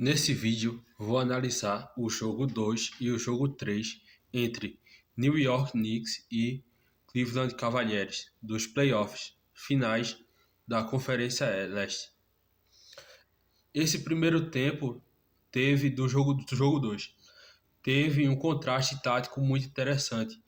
Nesse vídeo, vou analisar o jogo 2 e o jogo 3 entre New York Knicks e Cleveland Cavaliers dos playoffs finais da Conferência Leste. Esse primeiro tempo do jogo 2 teve um contraste tático muito interessante.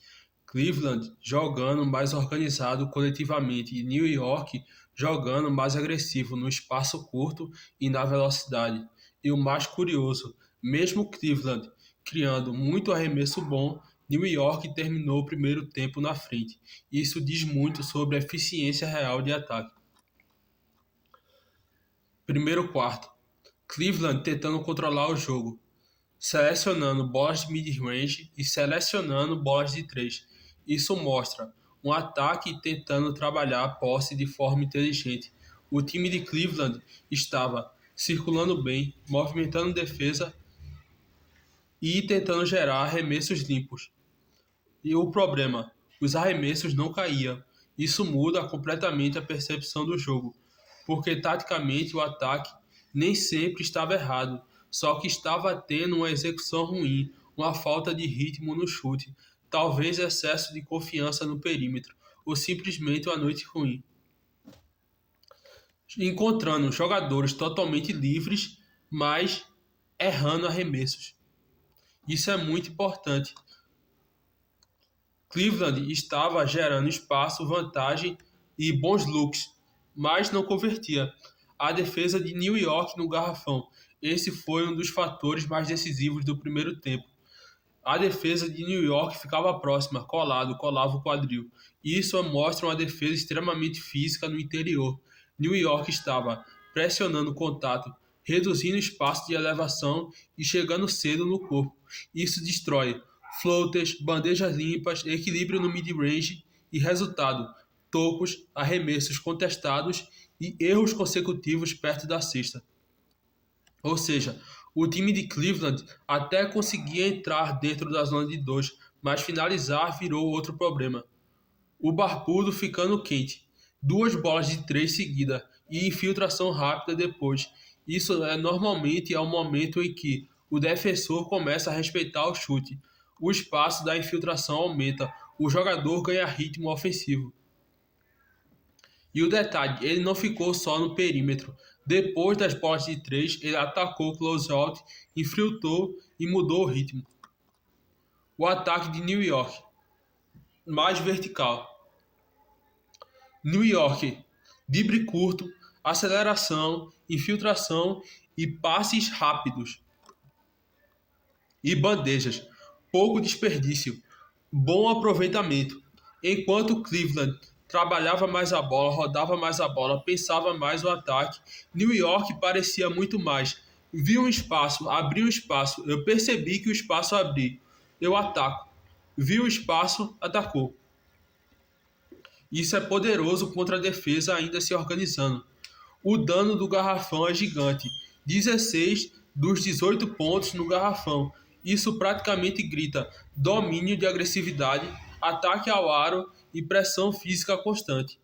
Cleveland jogando mais organizado coletivamente e New York jogando mais agressivo no espaço curto e na velocidade. E o mais curioso, mesmo Cleveland criando muito arremesso bom, New York terminou o primeiro tempo na frente. Isso diz muito sobre a eficiência real de ataque. Primeiro quarto, Cleveland tentando controlar o jogo, selecionando bolas de mid-range e selecionando bolas de 3. Isso mostra um ataque tentando trabalhar a posse de forma inteligente. O time de Cleveland estava circulando bem, movimentando defesa e tentando gerar arremessos limpos. E o problema, os arremessos não caíam. Isso muda completamente a percepção do jogo, porque taticamente o ataque nem sempre estava errado, só que estava tendo uma execução ruim, uma falta de ritmo no chute, talvez excesso de confiança no perímetro, ou simplesmente uma noite ruim. Encontrando jogadores totalmente livres, mas errando arremessos. Isso é muito importante. Cleveland estava gerando espaço, vantagem e bons looks, mas não convertia. A defesa de New York no garrafão. Esse foi um dos fatores mais decisivos do primeiro tempo. A defesa de New York ficava próxima, colava o quadril. Isso mostra uma defesa extremamente física no interior. New York estava pressionando o contato, reduzindo o espaço de elevação e chegando cedo no corpo. Isso destrói floaters, bandejas limpas, equilíbrio no mid-range e resultado: tocos, arremessos contestados e erros consecutivos perto da cesta. Ou seja, o time de Cleveland até conseguia entrar dentro da zona de 2, mas finalizar virou outro problema. O barbudo ficando quente, duas bolas de 3 seguidas e infiltração rápida depois. Isso normalmente é o momento em que o defensor começa a respeitar o chute. O espaço da infiltração aumenta, o jogador ganha ritmo ofensivo. E o detalhe, ele não ficou só no perímetro. Depois das bolas de 3, ele atacou o closeout, infiltrou e mudou o ritmo. O ataque de New York, mais vertical. New York, drible curto, aceleração, infiltração e passes rápidos. E bandejas, pouco desperdício, bom aproveitamento. Enquanto Cleveland trabalhava mais a bola, rodava mais a bola, pensava mais o ataque, New York parecia muito mais. Viu um espaço, abriu um espaço, eu percebi que o espaço abriu, eu ataco. Viu o espaço, atacou. Isso é poderoso contra a defesa ainda se organizando. O dano do garrafão é gigante, 16 dos 18 pontos no garrafão. Isso praticamente grita domínio de agressividade, ataque ao aro e pressão física constante.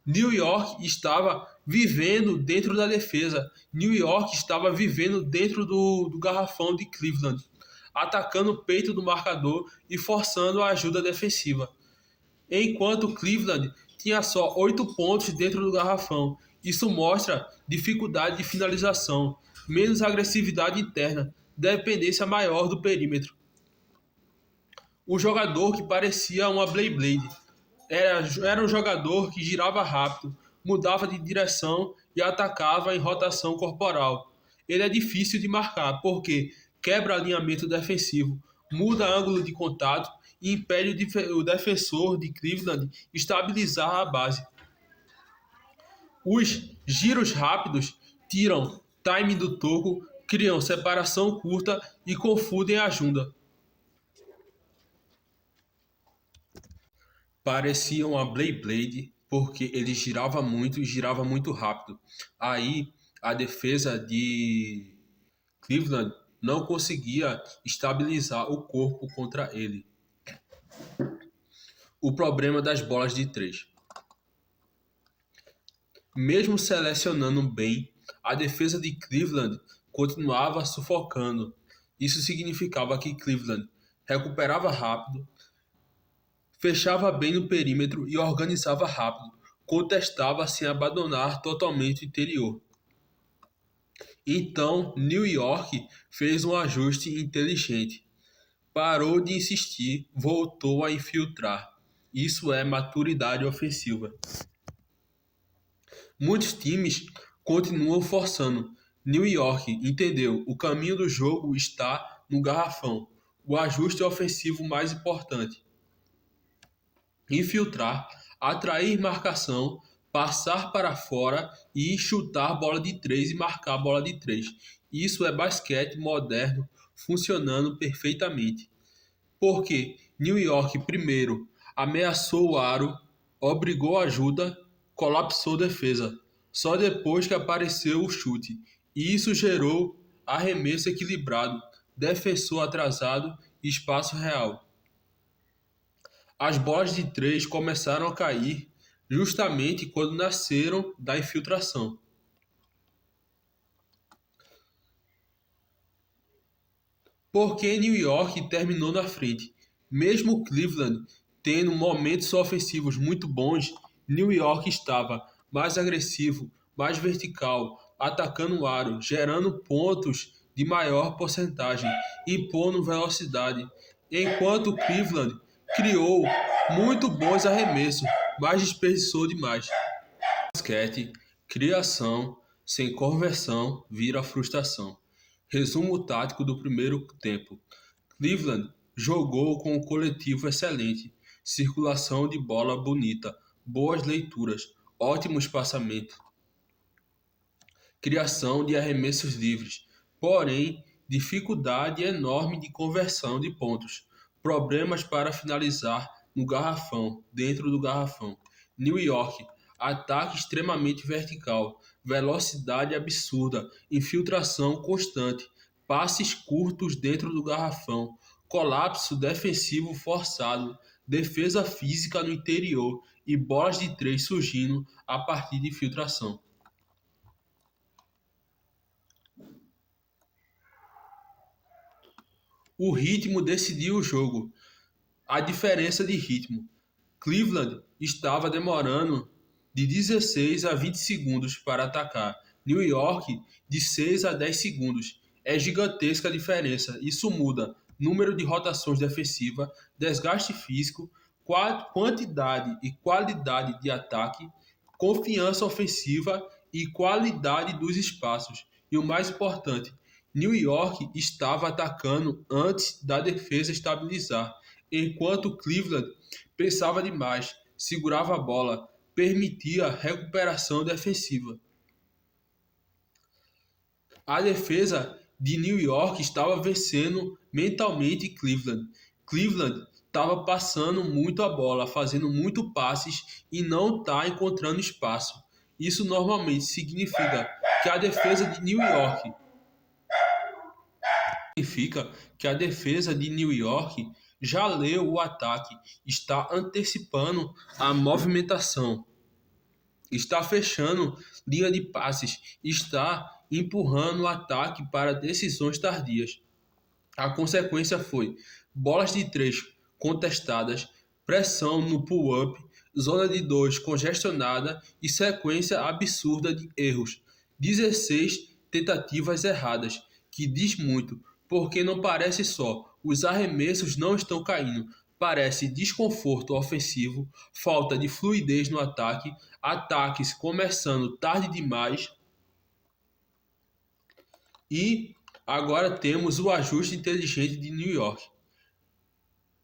New York estava vivendo dentro da defesa. New York estava vivendo dentro do garrafão de Cleveland, atacando o peito do marcador e forçando a ajuda defensiva. Enquanto Cleveland tinha só 8 pontos dentro do garrafão. Isso mostra dificuldade de finalização, menos agressividade interna, dependência maior do perímetro. O jogador que parecia uma Blade era um jogador que girava rápido, mudava de direção e atacava em rotação corporal. Ele é difícil de marcar porque quebra alinhamento defensivo, muda ângulo de contato e impede o defensor de Cleveland estabilizar a base. Os giros rápidos tiram time do toco, criam separação curta e confundem a junda. Parecia uma Blade porque ele girava muito e girava muito rápido. Aí a defesa de Cleveland não conseguia estabilizar o corpo contra ele. O problema das bolas de 3. Mesmo selecionando bem, a defesa de Cleveland continuava sufocando. Isso significava que Cleveland recuperava rápido, fechava bem no perímetro e organizava rápido, contestava sem abandonar totalmente o interior. Então, New York fez um ajuste inteligente. Parou de insistir, voltou a infiltrar. Isso é maturidade ofensiva. Muitos times continuam forçando. New York entendeu, o caminho do jogo está no garrafão. O ajuste ofensivo mais importante. Infiltrar, atrair marcação, passar para fora e chutar bola de 3 e marcar bola de 3. Isso é basquete moderno funcionando perfeitamente. Porque New York primeiro ameaçou o aro, obrigou a ajuda, colapsou defesa. Só depois que apareceu o chute. E isso gerou arremesso equilibrado, defensor atrasado e espaço real. As bolas de 3 começaram a cair justamente quando nasceram da infiltração. Porque New York terminou na frente. Mesmo Cleveland tendo momentos ofensivos muito bons, New York estava mais agressivo, mais vertical, atacando o aro, gerando pontos de maior porcentagem, impondo velocidade, enquanto Cleveland criou muito bons arremessos, mas desperdiçou demais. Basquete, criação sem conversão vira frustração. Resumo tático do primeiro tempo. Cleveland jogou com um coletivo excelente, circulação de bola bonita, boas leituras, ótimo espaçamento, criação de arremessos livres, porém dificuldade enorme de conversão de pontos, problemas para finalizar no garrafão, dentro do garrafão. New York, ataque extremamente vertical, velocidade absurda, infiltração constante, passes curtos dentro do garrafão, colapso defensivo forçado, defesa física no interior e bolas de 3 surgindo a partir de infiltração. O ritmo decidiu o jogo. A diferença de ritmo. Cleveland estava demorando de 16 a 20 segundos para atacar. New York, de 6 a 10 segundos. É gigantesca a diferença. Isso muda número de rotações defensivas, desgaste físico, quantidade e qualidade de ataque, confiança ofensiva e qualidade dos espaços. E o mais importante, New York estava atacando antes da defesa estabilizar, enquanto Cleveland pensava demais, segurava a bola, permitia recuperação defensiva. A defesa de New York estava vencendo mentalmente Cleveland. Cleveland estava passando muito a bola, fazendo muito passes e não está encontrando espaço. Isso normalmente significa que a defesa de New York já leu o ataque, está antecipando a movimentação, está fechando linha de passes, está empurrando o ataque para decisões tardias. A consequência foi bolas de 3 contestadas, pressão no pull-up, zona de 2 congestionada e sequência absurda de erros. 16 tentativas erradas, que diz muito, porque não parece só os arremessos não estão caindo, parece desconforto ofensivo, falta de fluidez no ataque, ataques começando tarde demais. E agora temos o ajuste inteligente de New York.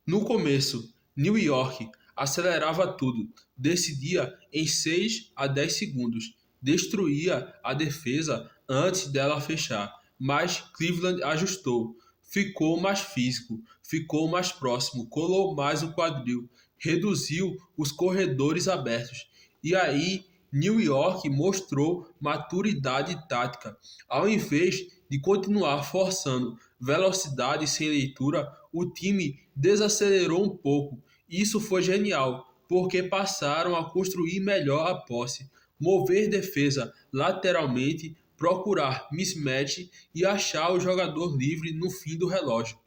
No começo, New York acelerava tudo, decidia em 6 a 10 segundos, destruía a defesa antes dela fechar, mas Cleveland ajustou, ficou mais físico, ficou mais próximo, colou mais o quadril, reduziu os corredores abertos. E aí New York mostrou maturidade tática. Ao invés de continuar forçando velocidade sem leitura, o time desacelerou um pouco. Isso foi genial, porque passaram a construir melhor a posse, mover defesa lateralmente procurar mismatch e achar o jogador livre no fim do relógio.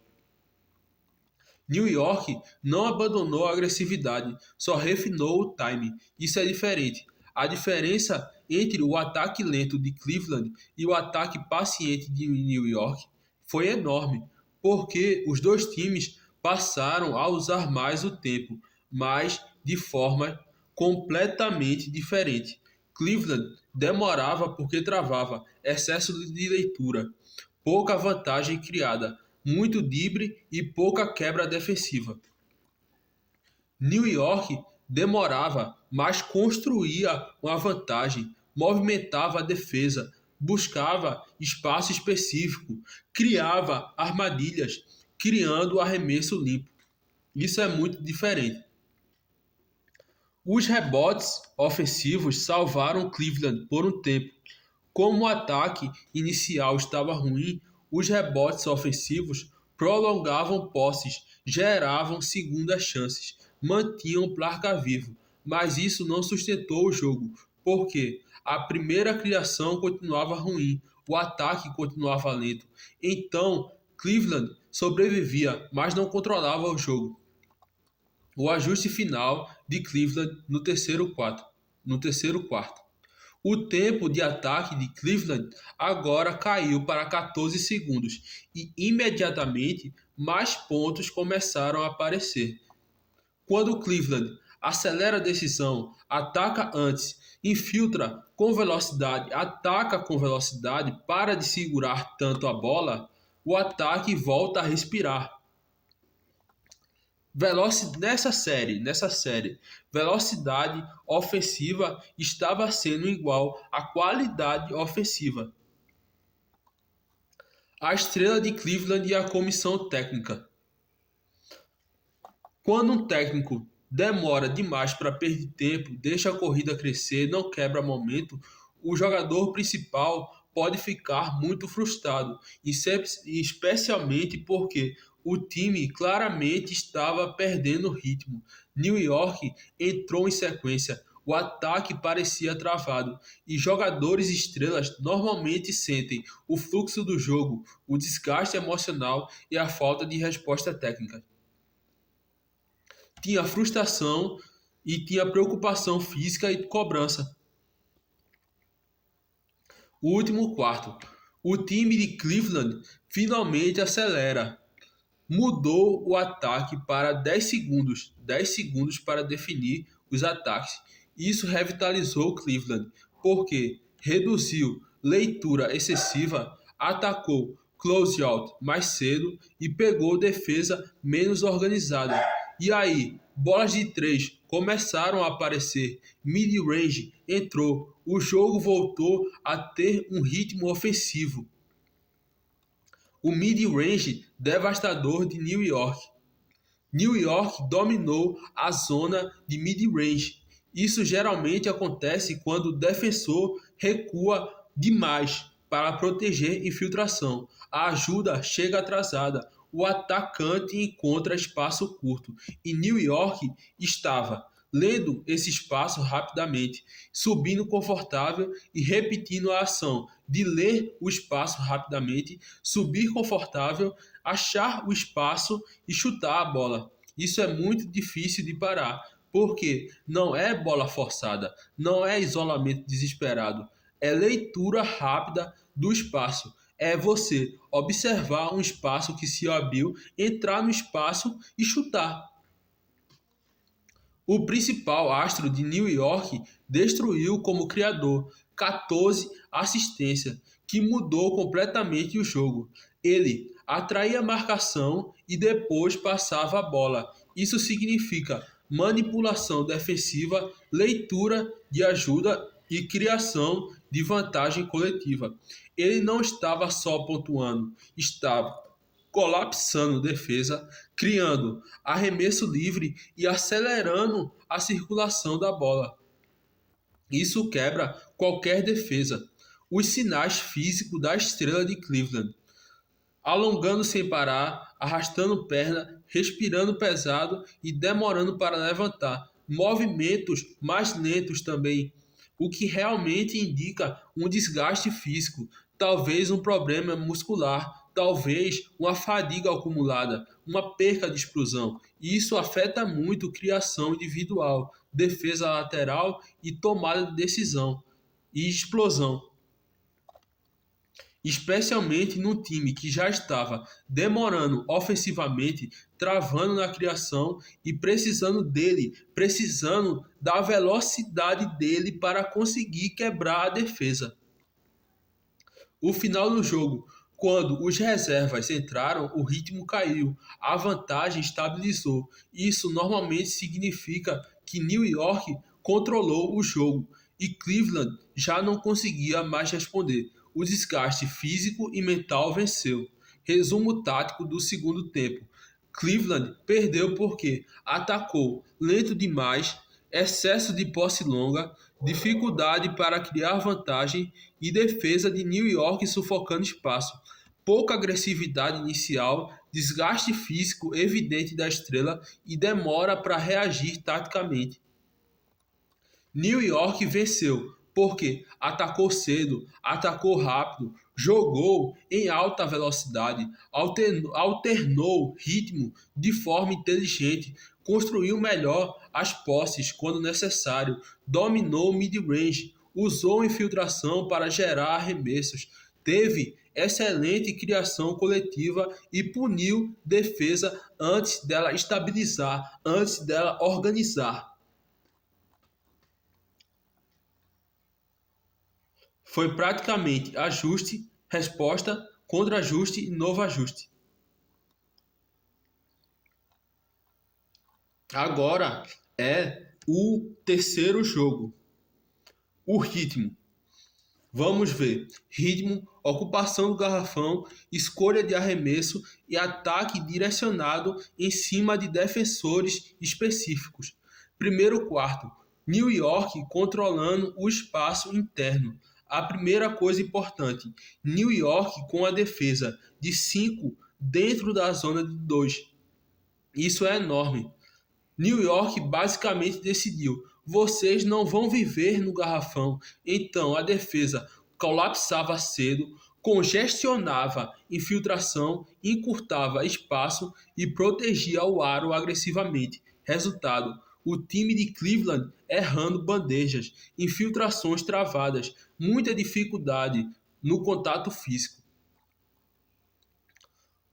New York não abandonou a agressividade, só refinou o time. Isso é diferente. A diferença entre o ataque lento de Cleveland e o ataque paciente de New York foi enorme, porque os dois times passaram a usar mais o tempo, mas de forma completamente diferente. Cleveland demorava porque travava, excesso de leitura, pouca vantagem criada, muito drible e pouca quebra defensiva. New York demorava, mas construía uma vantagem, movimentava a defesa, buscava espaço específico, criava armadilhas, criando arremesso limpo. Isso é muito diferente. Os rebotes ofensivos salvaram Cleveland por um tempo. Como o ataque inicial estava ruim, os rebotes ofensivos prolongavam posses, geravam segundas chances, mantinham o placar vivo, mas isso não sustentou o jogo, porque a primeira criação continuava ruim, o ataque continuava lento. Então, Cleveland sobrevivia, mas não controlava o jogo. O ajuste final de Cleveland no terceiro quarto. O tempo de ataque de Cleveland agora caiu para 14 segundos e imediatamente mais pontos começaram a aparecer. Quando Cleveland acelera a decisão, ataca antes, infiltra com velocidade, ataca com velocidade, para de segurar tanto a bola, o ataque volta a respirar. Nessa série, velocidade ofensiva estava sendo igual à qualidade ofensiva. A estrela de Cleveland e a comissão técnica. Quando um técnico demora demais para perder tempo, deixa a corrida crescer, não quebra momento, o jogador principal pode ficar muito frustrado, especialmente porque o time claramente estava perdendo ritmo. New York entrou em sequência, o ataque parecia travado e jogadores estrelas normalmente sentem o fluxo do jogo, o desgaste emocional e a falta de resposta técnica. Tinha frustração e tinha preocupação física e cobrança. O último quarto. O time de Cleveland finalmente acelera. Mudou o ataque para 10 segundos. 10 segundos para definir os ataques. Isso revitalizou Cleveland, porque reduziu leitura excessiva, atacou closeout mais cedo e pegou defesa menos organizada. E aí, bolas de 3 começaram a aparecer, mid-range entrou, o jogo voltou a ter um ritmo ofensivo. O mid-range devastador de New York. New York dominou a zona de mid-range. Isso geralmente acontece quando o defensor recua demais para proteger infiltração. A ajuda chega atrasada. O atacante encontra espaço curto e New York estava lendo esse espaço rapidamente, subindo confortável e repetindo a ação de ler o espaço rapidamente, subir confortável, achar o espaço e chutar a bola. Isso é muito difícil de parar, porque não é bola forçada, não é isolamento desesperado, é leitura rápida do espaço. É você observar um espaço que se abriu, entrar no espaço e chutar. O principal astro de New York destruiu como criador 14 assistências, que mudou completamente o jogo. Ele atraía a marcação e depois passava a bola. Isso significa manipulação defensiva, leitura de ajuda e criação de vantagem coletiva. Ele não estava só pontuando, estava colapsando defesa, criando arremesso livre e acelerando a circulação da bola. Isso quebra qualquer defesa. Os sinais físicos da estrela de Cleveland. Alongando sem parar, arrastando perna, respirando pesado e demorando para levantar. Movimentos mais lentos também. o que realmente indica um desgaste físico, talvez um problema muscular, talvez uma fadiga acumulada, uma perca de explosão. E isso afeta muito criação individual, defesa lateral e tomada de decisão e explosão, especialmente no time que já estava demorando ofensivamente, travando na criação e precisando da velocidade dele para conseguir quebrar a defesa. O final do jogo, quando os reservas entraram, o ritmo caiu, a vantagem estabilizou. Isso normalmente significa que New York controlou o jogo e Cleveland já não conseguia mais responder. O desgaste físico e mental venceu. Resumo tático do segundo tempo. Cleveland perdeu porque atacou lento demais, excesso de posse longa, dificuldade para criar vantagem e defesa de New York sufocando espaço. Pouca agressividade inicial, desgaste físico evidente da estrela e demora para reagir taticamente. New York venceu porque atacou cedo, atacou rápido, jogou em alta velocidade, alternou ritmo de forma inteligente, construiu melhor as posses quando necessário, dominou mid-range, usou infiltração para gerar arremessos, teve excelente criação coletiva e puniu defesa antes dela estabilizar, antes dela organizar. Foi praticamente ajuste, resposta, contra-ajuste e novo ajuste. Agora é o terceiro jogo. O ritmo. Vamos ver. Ritmo, ocupação do garrafão, escolha de arremesso e ataque direcionado em cima de defensores específicos. Primeiro quarto. New York controlando o espaço interno. A primeira coisa importante, New York com a defesa de 5 dentro da zona de 2. Isso é enorme. New York basicamente decidiu: vocês não vão viver no garrafão. Então a defesa colapsava cedo, congestionava infiltração, encurtava espaço e protegia o aro agressivamente. Resultado: o time de Cleveland errando bandejas, infiltrações travadas, muita dificuldade no contato físico.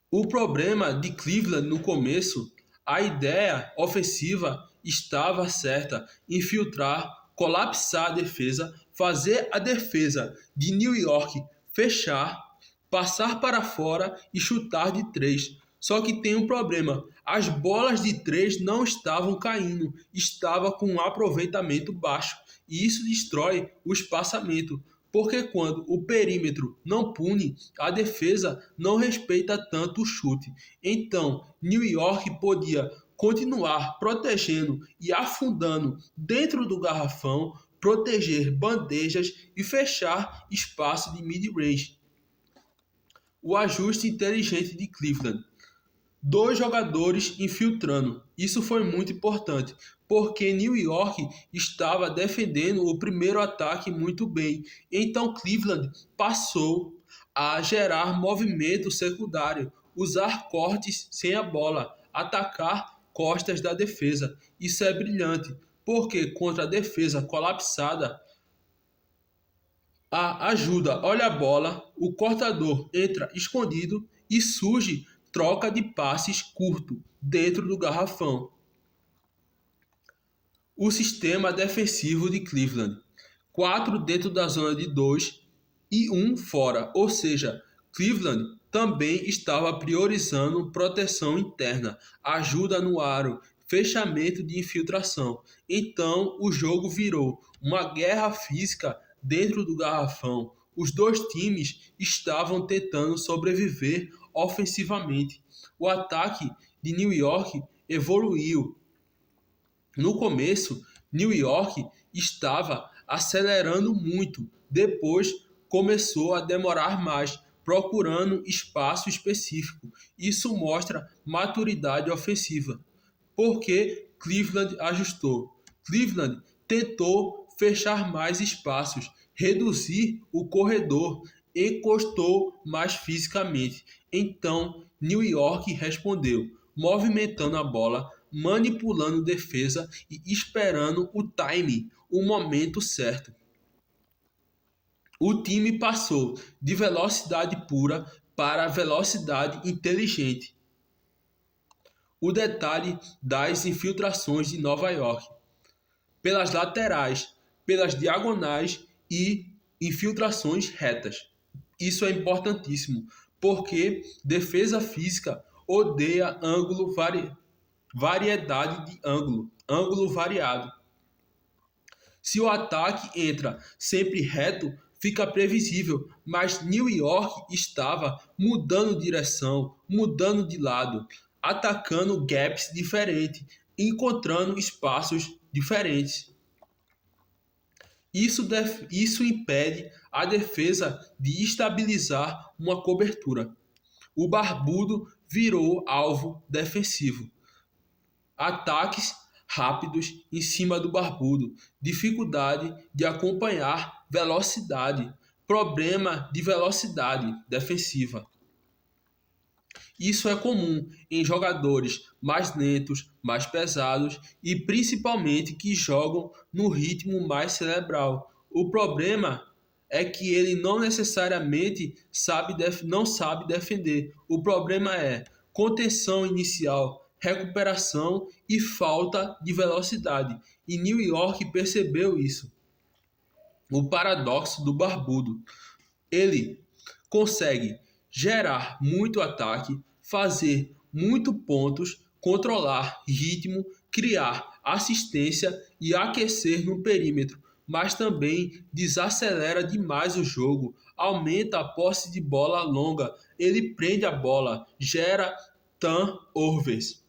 O problema de Cleveland no começo, a ideia ofensiva estava certa: infiltrar, colapsar a defesa, fazer a defesa de New York fechar, passar para fora e chutar de 3. Só que tem um problema: as bolas de 3 não estavam caindo, estava com um aproveitamento baixo, e isso destrói o espaçamento. Porque quando o perímetro não pune, a defesa não respeita tanto o chute. Então, New York podia continuar protegendo e afundando dentro do garrafão, proteger bandejas e fechar espaço de mid-range. O ajuste inteligente de Cleveland. 2 jogadores infiltrando. Isso foi muito importante, porque New York estava defendendo o primeiro ataque muito bem. Então Cleveland passou a gerar movimento secundário, usar cortes sem a bola, atacar costas da defesa. Isso é brilhante, porque contra a defesa colapsada, a ajuda olha a bola, o cortador entra escondido e surge troca de passes curto dentro do garrafão. O sistema defensivo de Cleveland: 4 dentro da zona de 2 e 1 fora, ou seja, Cleveland também estava priorizando proteção interna, ajuda no aro, fechamento de infiltração. Então o jogo virou uma guerra física dentro do garrafão. Os dois times estavam tentando sobreviver ofensivamente. O ataque de New York evoluiu. No começo, New York estava acelerando muito, depois começou a demorar mais, procurando espaço específico. Isso mostra maturidade ofensiva. Porque Cleveland ajustou. Cleveland tentou fechar mais espaços, reduzir o corredor, encostou mais fisicamente. Então, New York respondeu, movimentando a bola, manipulando defesa e esperando o timing, o momento certo. O time passou de velocidade pura para velocidade inteligente. O detalhe das infiltrações de Nova York. Pelas laterais, pelas diagonais e infiltrações retas. Isso é importantíssimo, porque defesa física odeia variedade de ângulo variado. Se o ataque entra sempre reto, fica previsível, mas New York estava mudando direção, mudando de lado, atacando gaps diferentes, encontrando espaços diferentes. Isso impede a defesa de estabilizar uma cobertura. O Barbudo virou alvo defensivo. Ataques rápidos em cima do Barbudo, dificuldade de acompanhar velocidade, problema de velocidade defensiva. Isso é comum em jogadores mais lentos, mais pesados e principalmente que jogam no ritmo mais cerebral. O problema é que ele não necessariamente não sabe defender. O problema é contenção inicial, recuperação e falta de velocidade. E New York percebeu isso. O paradoxo do Barbudo. Ele consegue gerar muito ataque, fazer muito pontos, controlar ritmo, criar assistência e aquecer no perímetro, mas também desacelera demais o jogo, aumenta a posse de bola longa, ele prende a bola, gera turnovers.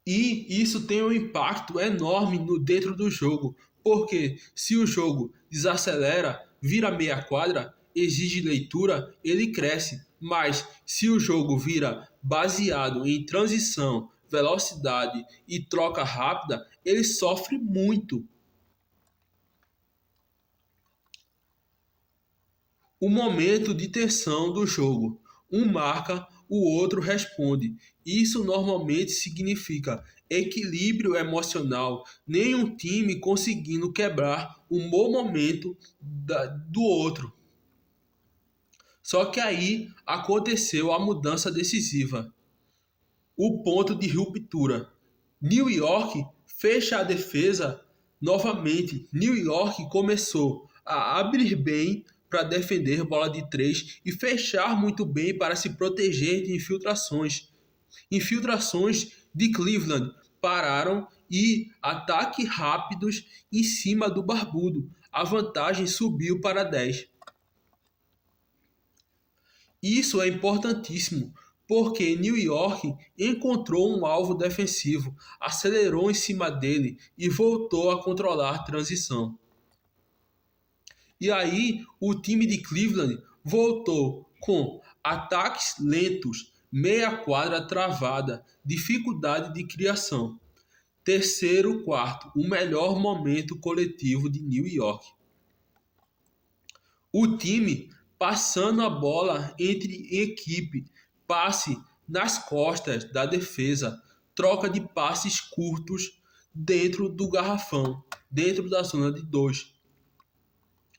E isso tem um impacto enorme dentro do jogo, porque se o jogo desacelera, vira meia quadra, exige leitura, ele cresce. Mas se o jogo vira baseado em transição, velocidade e troca rápida, ele sofre muito. O momento de tensão do jogo. Um marca, o outro responde. Isso normalmente significa equilíbrio emocional, nenhum time conseguindo quebrar o bom momento do outro. Só que aí aconteceu a mudança decisiva. O ponto de ruptura. New York fecha a defesa novamente. New York começou a abrir bem para defender bola de 3 e fechar muito bem para se proteger de infiltrações. Infiltrações de Cleveland pararam e ataques rápidos em cima do Barbudo. A vantagem subiu para 10. Isso é importantíssimo, porque New York encontrou um alvo defensivo, acelerou em cima dele e voltou a controlar a transição. E aí o time de Cleveland voltou com ataques lentos, meia quadra travada, dificuldade de criação. Terceiro quarto, o melhor momento coletivo de New York. O time passando a bola entre equipe, passe nas costas da defesa, troca de passes curtos dentro do garrafão, dentro da zona de 2.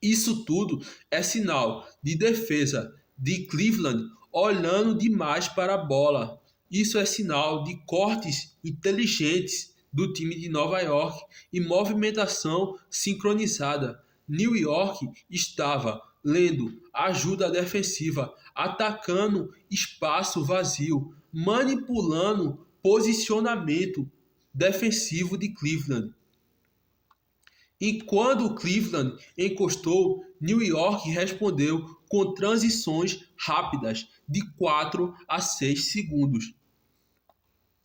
Isso tudo é sinal de defesa de Cleveland olhando demais para a bola. Isso é sinal de cortes inteligentes do time de Nova York e movimentação sincronizada. New York estava lendo ajuda defensiva, atacando espaço vazio, manipulando posicionamento defensivo de Cleveland. E quando o Cleveland encostou, New York respondeu com transições rápidas de 4 a 6 segundos.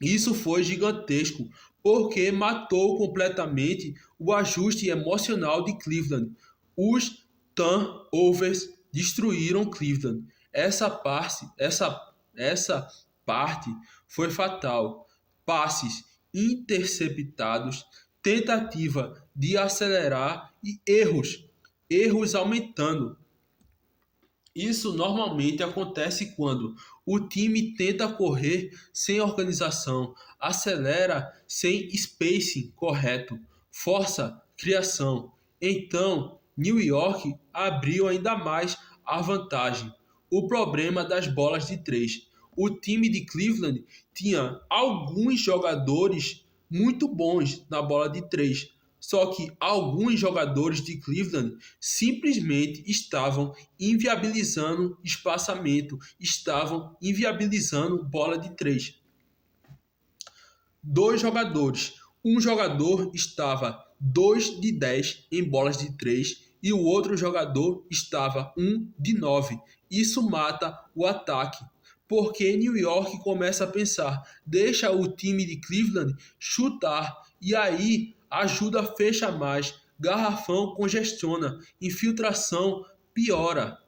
Isso foi gigantesco, porque matou completamente o ajuste emocional de Cleveland. Os turnovers destruíram Cleveland. Essa parte foi fatal. Passes interceptados, tentativa de acelerar e erros aumentando. Isso normalmente acontece quando o time tenta correr sem organização, acelera sem spacing correto, força criação. Então, New York abriu ainda mais a vantagem. O problema das bolas de três. O time de Cleveland tinha alguns jogadores muito bons na bola de três, só que alguns jogadores de Cleveland simplesmente estavam inviabilizando espaçamento, estavam inviabilizando bola de três. Dois jogadores. Um jogador estava 2 de 10 em bolas de 3 e o outro jogador estava 1 de 9. Isso mata o ataque, porque New York começa a pensar, deixa o time de Cleveland chutar e aí ajuda fecha mais, garrafão congestiona, infiltração piora.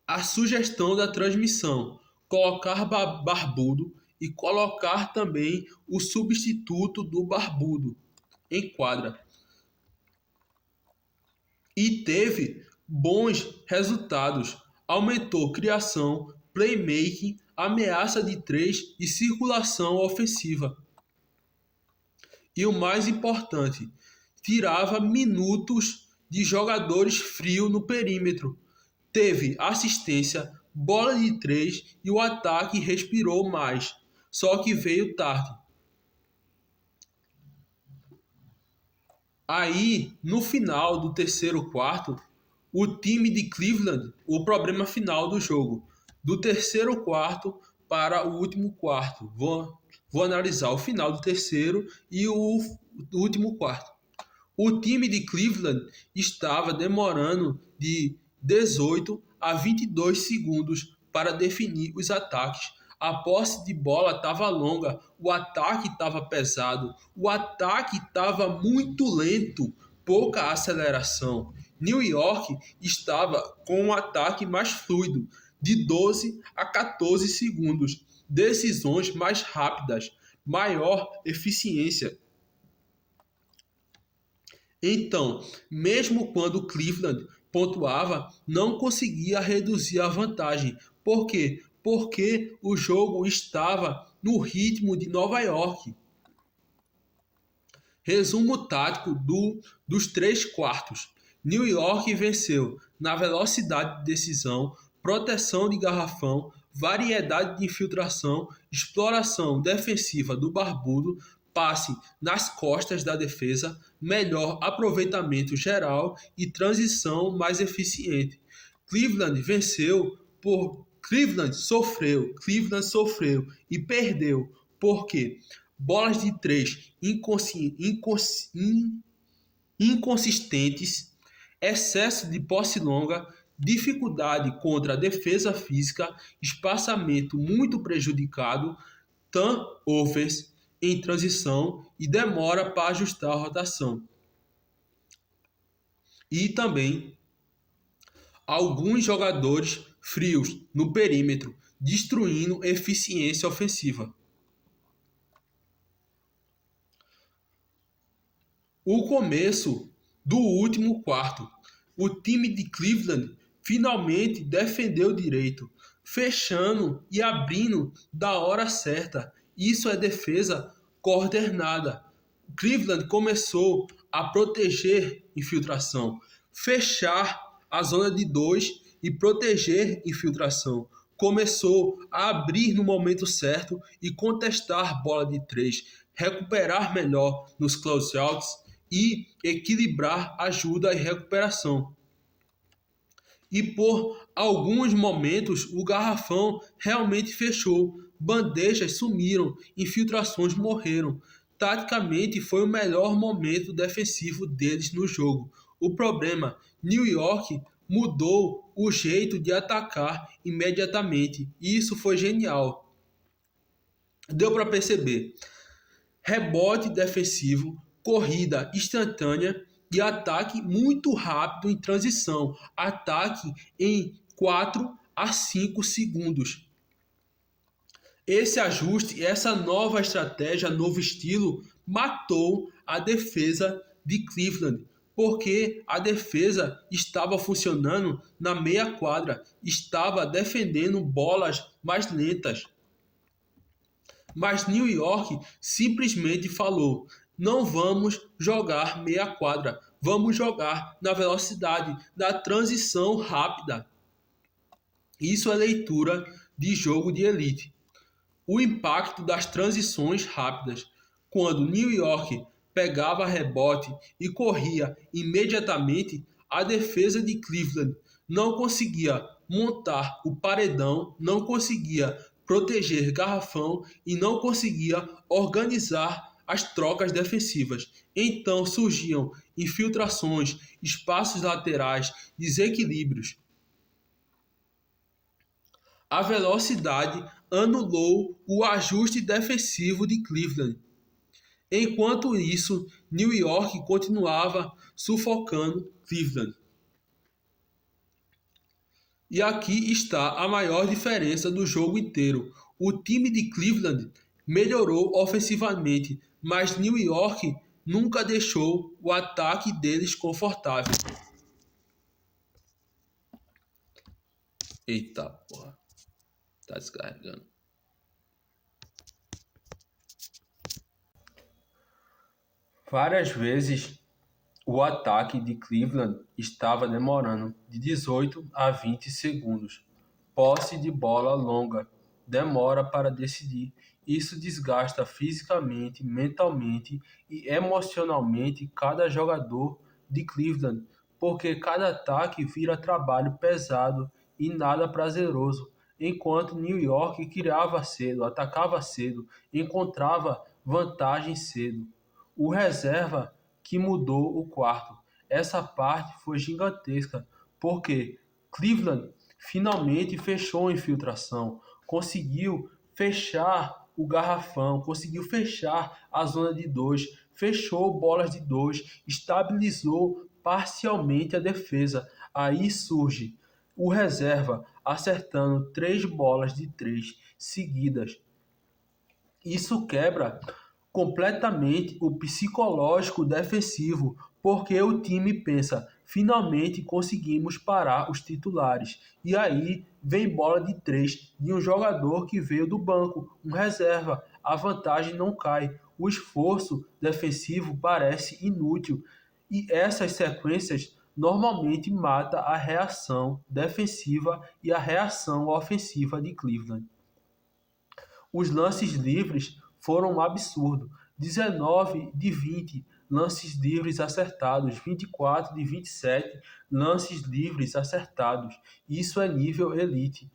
A sugestão da transmissão, colocar Barbudo e colocar também o substituto do Barbudo em quadra. E teve bons resultados. Aumentou criação, playmaking, ameaça de três e circulação ofensiva. E o mais importante, tirava minutos de jogadores frios no perímetro. Teve assistência, bola de três e o ataque respirou mais. Só que veio tarde. Aí, no final do terceiro quarto, o time de Cleveland, o problema final do jogo, do terceiro quarto para o último quarto. Vou analisar o final do terceiro e o último quarto. O time de Cleveland estava demorando de 18 a 22 segundos para definir os ataques. A posse de bola estava longa, o ataque estava pesado, o ataque estava muito lento, pouca aceleração. New York estava com um ataque mais fluido, de 12 a 14 segundos, decisões mais rápidas, maior eficiência. Então, mesmo quando Cleveland pontuava, não conseguia reduzir a vantagem. Por quê? Porque o jogo estava no ritmo de Nova York. Resumo tático dos 3 quartos. New York venceu na velocidade de decisão, proteção de garrafão, variedade de infiltração, exploração defensiva do Barbudo, passe nas costas da defesa, melhor aproveitamento geral e transição mais eficiente. Cleveland sofreu e perdeu. Por quê? Bolas de três inconsistentes, excesso de posse longa, dificuldade contra a defesa física, espaçamento muito prejudicado, turnovers em transição e demora para ajustar a rotação. E também alguns jogadores frios no perímetro, destruindo eficiência ofensiva. O começo do último quarto. O time de Cleveland finalmente defendeu direito, fechando e abrindo da hora certa. Isso é defesa coordenada. Cleveland começou a proteger infiltração, fechar a zona de 2 e proteger infiltração. Começou a abrir no momento certo e contestar bola de 3, recuperar melhor nos closeouts e equilibrar ajuda e recuperação. E por alguns momentos o garrafão realmente fechou, bandejas sumiram, infiltrações morreram. Taticamente foi o melhor momento defensivo deles no jogo. O problema, New York mudou o jeito de atacar imediatamente. E isso foi genial. Deu para perceber. Rebote defensivo, corrida instantânea e ataque muito rápido em transição. Ataque em 4 a 5 segundos. Esse ajuste, essa nova estratégia, novo estilo, matou a defesa de Cleveland, porque a defesa estava funcionando na meia quadra, estava defendendo bolas mais lentas. Mas New York simplesmente falou: não vamos jogar meia quadra, vamos jogar na velocidade da transição rápida. Isso é leitura de jogo de elite. O impacto das transições rápidas, quando New York pegava rebote e corria imediatamente, a defesa de Cleveland não conseguia montar o paredão, não conseguia proteger garrafão e não conseguia organizar as trocas defensivas. Então surgiam infiltrações, espaços laterais, desequilíbrios. A velocidade anulou o ajuste defensivo de Cleveland. Enquanto isso, New York continuava sufocando Cleveland. E aqui está a maior diferença do jogo inteiro. O time de Cleveland melhorou ofensivamente, mas New York nunca deixou o ataque deles confortável. Eita porra, tá descarregando. Várias vezes o ataque de Cleveland estava demorando de 18 a 20 segundos. Posse de bola longa, demora para decidir. Isso desgasta fisicamente, mentalmente e emocionalmente cada jogador de Cleveland, porque cada ataque vira trabalho pesado e nada prazeroso. Enquanto New York criava cedo, atacava cedo, encontrava vantagem cedo. O reserva que mudou o quarto. Essa parte foi gigantesca, porque Cleveland finalmente fechou a infiltração, conseguiu fechar o garrafão, conseguiu fechar a zona de dois, fechou bolas de dois, estabilizou parcialmente a defesa. Aí surge o reserva acertando 3 bolas de 3 seguidas. Isso quebra completamente o psicológico defensivo, porque o time pensa: finalmente conseguimos parar os titulares. E aí vem bola de 3 de um jogador que veio do banco, um reserva. A vantagem não cai. O esforço defensivo parece inútil. E essas sequências normalmente matam a reação defensiva e a reação ofensiva de Cleveland. Os lances livres foram um absurdo. 19 de 20 lances livres acertados, 24 de 27 lances livres acertados. Isso é nível elite.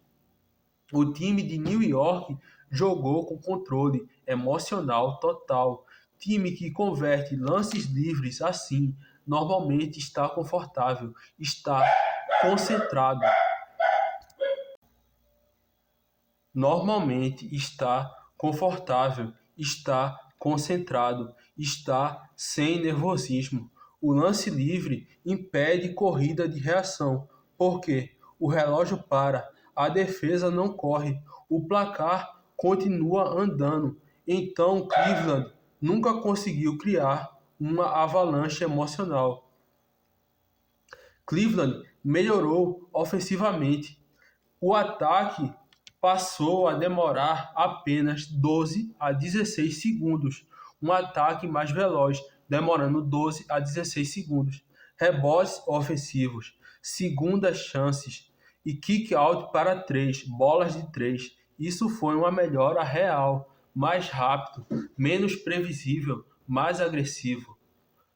O time de New York jogou com controle emocional total. Time que converte lances livres assim, normalmente está confortável, está concentrado. Normalmente está confortável, está concentrado, está sem nervosismo. O lance livre impede corrida de reação, porque o relógio para, a defesa não corre, o placar continua andando. Então Cleveland nunca conseguiu criar uma avalanche emocional. Cleveland melhorou ofensivamente. O ataque passou a demorar apenas 12 a 16 segundos. Um ataque mais veloz, demorando 12 a 16 segundos. Rebotes ofensivos, segundas chances e kick-out para 3, bolas de 3. Isso foi uma melhora real, mais rápido, menos previsível, mais agressivo.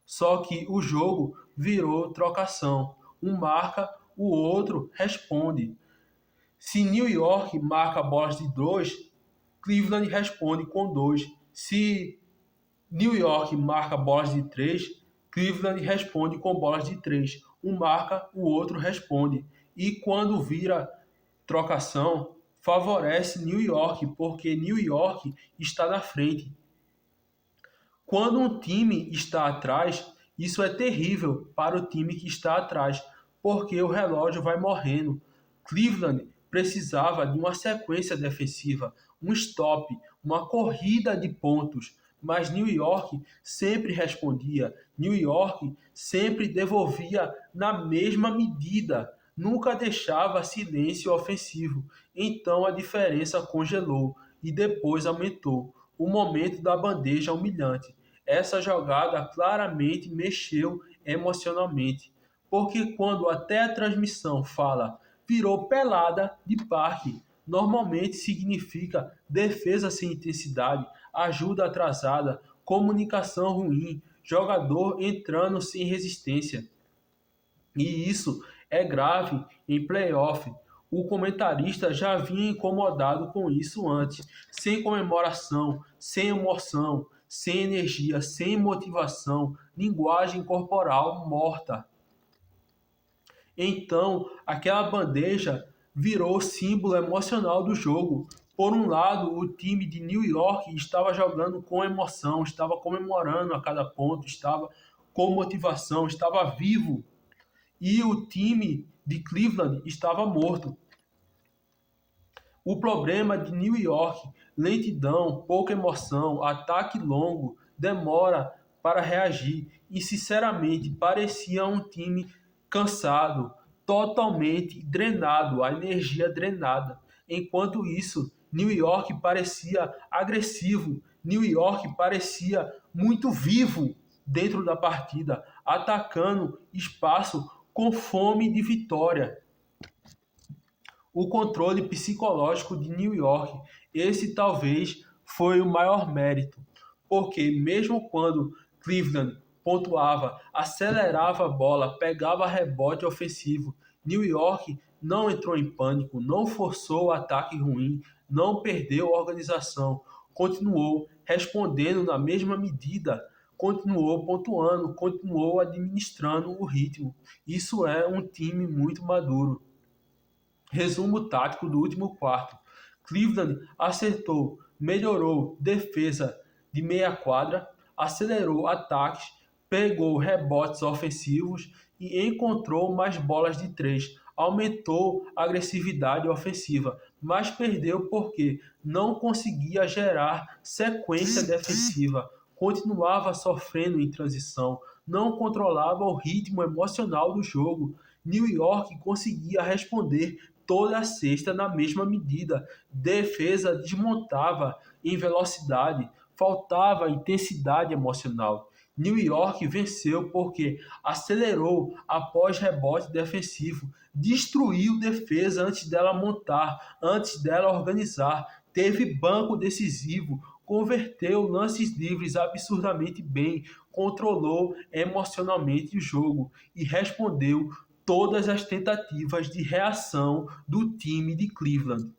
Só que o jogo virou trocação. Um marca, o outro responde. Se New York marca bolas de 2, Cleveland responde com 2. Se New York marca bolas de 3, Cleveland responde com bolas de 3. Um marca, o outro responde. E quando vira trocação, favorece New York, porque New York está na frente. Quando um time está atrás, isso é terrível para o time que está atrás, porque o relógio vai morrendo. Cleveland precisava de uma sequência defensiva, um stop, uma corrida de pontos, mas New York sempre respondia, New York sempre devolvia na mesma medida, nunca deixava silêncio ofensivo. Então a diferença congelou e depois aumentou. O momento da bandeja humilhante. Essa jogada claramente mexeu emocionalmente, porque quando até a transmissão fala virou pelada de parque, normalmente significa defesa sem intensidade, ajuda atrasada, comunicação ruim, jogador entrando sem resistência. E isso é grave em playoff. O comentarista já vinha incomodado com isso antes, sem comemoração, sem emoção, sem energia, sem motivação, linguagem corporal morta. Então, aquela bandeja virou símbolo emocional do jogo. Por um lado, o time de New York estava jogando com emoção, estava comemorando a cada ponto, estava com motivação, estava vivo. E o time de Cleveland estava morto. O problema de New York, lentidão, pouca emoção, ataque longo, demora para reagir e sinceramente parecia um time cansado, totalmente drenado, a energia drenada. Enquanto isso, New York parecia agressivo, New York parecia muito vivo dentro da partida, atacando espaço com fome de vitória. O controle psicológico de New York, esse talvez foi o maior mérito, porque mesmo quando Cleveland pontuava, acelerava a bola, pegava rebote ofensivo, New York não entrou em pânico, não forçou o ataque ruim, não perdeu a organização, continuou respondendo na mesma medida, continuou pontuando, continuou administrando o ritmo. Isso é um time muito maduro. Resumo tático do último quarto. Cleveland acertou, melhorou defesa de meia quadra, acelerou ataques, pegou rebotes ofensivos e encontrou mais bolas de três. Aumentou a agressividade ofensiva, mas perdeu porque não conseguia gerar sequência defensiva, continuava sofrendo em transição, não controlava o ritmo emocional do jogo. New York conseguia responder toda a cesta na mesma medida. Defesa desmontava em velocidade, faltava intensidade emocional. New York venceu porque acelerou após rebote defensivo, destruiu defesa antes dela montar, antes dela organizar, teve banco decisivo, converteu lances livres absurdamente bem, controlou emocionalmente o jogo e respondeu todas as tentativas de reação do time de Cleveland.